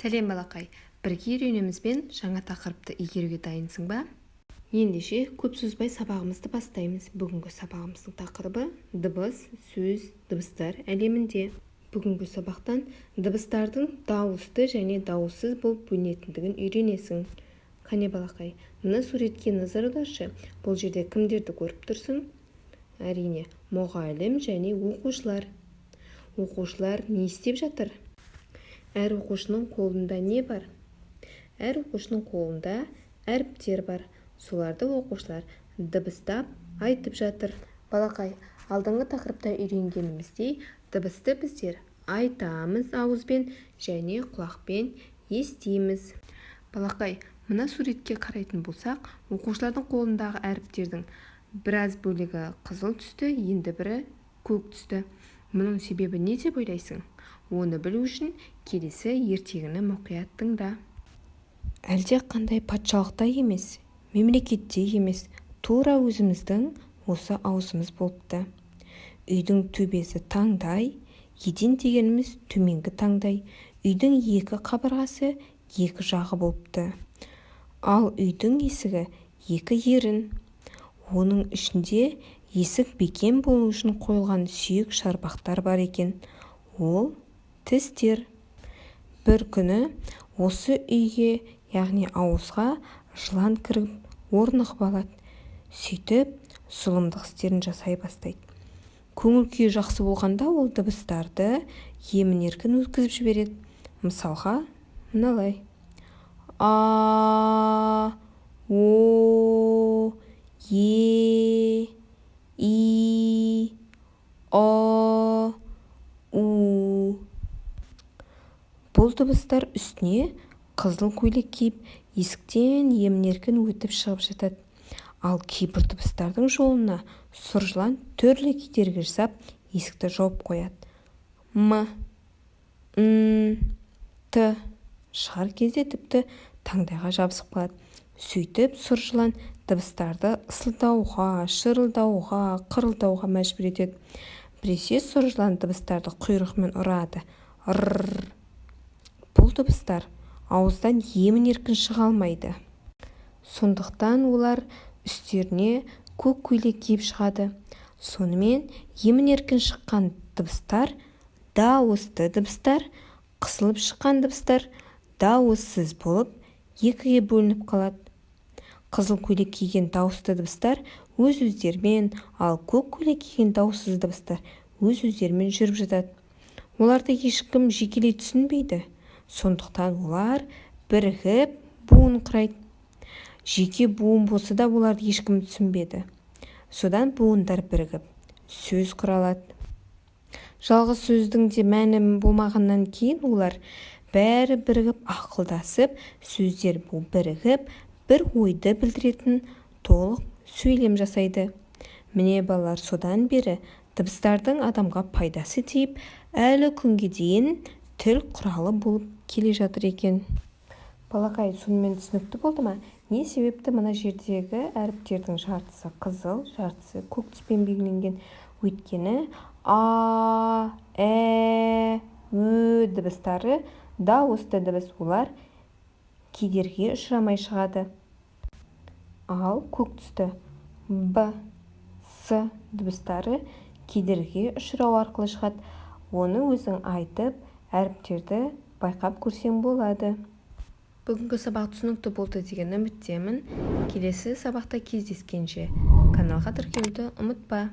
Сәлем балақай, бірге үйренемізбен жаңа тақырыпты игеруге дайынсың ба? Ендеше көп сөзбай сабағымызды бастаймыз. Бүгінгі сабағымыздың тақырыбы дыбыс, сөз, дыбыстар әлемінде. Бүгінгі сабақтан дыбыстардың дауысты және дауыссыз болып бөлінетіндігін үйренесің. Қане балақай, мына суретке назар аударшы. Бұл жерде кімдерді көріп тұрсың? Әрине, мұғалім және оқушылар. Оқушылар не істеп жатыр? Әр оқушының қолында не бар? Әр оқушының қолында әріптер бар. Соларды оқушылар дыбыстап айтып жатыр. Балақай, алдыңғы тақырыпта үйренгеніміздей дыбысты біздер айтамыз ауызбен және құлақпен естиміз. Балақай, мына суретке қарайтын болсақ, оқушылардың қолындағы әріптердің біраз бөлігі қызыл түсті, енді бірі көк түсті. Мұның себебі не деп ойлайсың? Оны білу үшін келесі ертегіні мұқият тыңда. Әлде қандай патшалықта емес, мемлекетте емес, тура өзіміздің осы аузымыз болыпты. Үйдің төбесі таңдай, еден дегеніміз төменгі таңдай. Үйдің екі қабырғасы екі жағы болыпты. Ал үйдің есігі екі ерін. Оның ішінде есік бекем болу үшін қойылған сүйек шарбақтар бар екен. Ол тістер. Бір күні осы үйге, яғни ауызға жылан кіріп орнығып алады. Сөйтіп зұлымдық істерін жасай бастайды. Көңіл күйі жақсы болғанда ол дыбыстарды емін-еркін өткізіп жібереді. Мысалға, мыналай: А, О, Е, И, О, У. Бұл дыбыстар үстіне қызыл көйлек киіп, есіктен емін-еркін өтіп шығып жатады. Ал кейбір дыбыстардың жолына сұр жылан түрлі кедергі жасап, есікті жауып қояды. М, Н, Т шығар кезде тіпті таңдайға жабысып қалады. Сөйтіп сұр жылан дыбыстарды ысылдауға, шырылдауға, қырылдауға мәжбүр етеді. Біресе сұр жылан дыбыстарды құйрығымен ұрады. Р. Бұл дыбыстар ауыздан емін-еркін шыға алмайды. Сондықтан олар үстеріне көк көйлек киіп шығады. Сонымен емін-еркін шыққан дыбыстар дауысты дыбыстар, қысылып шыққан дыбыстар дауыссыз болып екіге бөлініп қалады. Қызыл көйлек киген дауысты дыбыстар өз-өздерімен, ал көк көйлек киген дауыссыз дыбыстар өз-өздерімен жүріп жатады. Оларды ешкім жекелей түсінбейді. Сондықтан олар бірігіп буын құрайды. Жеке буын болса да оларды ешкім түсінбеді. Содан буындар бірігіп сөз құралады. Жалғыз сөздің де мәні болмағаннан кейін олар бәрі бірігіп ақылдасып, сөздер бірігіп, бір ойды білдіретін толық сөйлем жасайды. Міне балалар, содан бері дыбыстардың адамға пайдасы тиіп, әлі күнге дейін тіл құралы болып келе жатыр екен. Балақай, сонымен түсінікті болды ма? Не себепті мына жердегі әріптердің жартысы қызыл, жартысы көк түспен белгіленген? Өйткені А, Ә, Ö дыбыстары дауысты дыбыс, олар кедергі ұшырамай шығады. Ал көк түсті Б, С дыбыстары кедергі ұшырау арқылы шығады. Оны өзің айтып, әріптерді байқап көрсең болады. Бүгінгі сабақ түсінікті болды деген үміттемін. Келесі сабақта кездескенше каналға тіркелуді ұмытпа.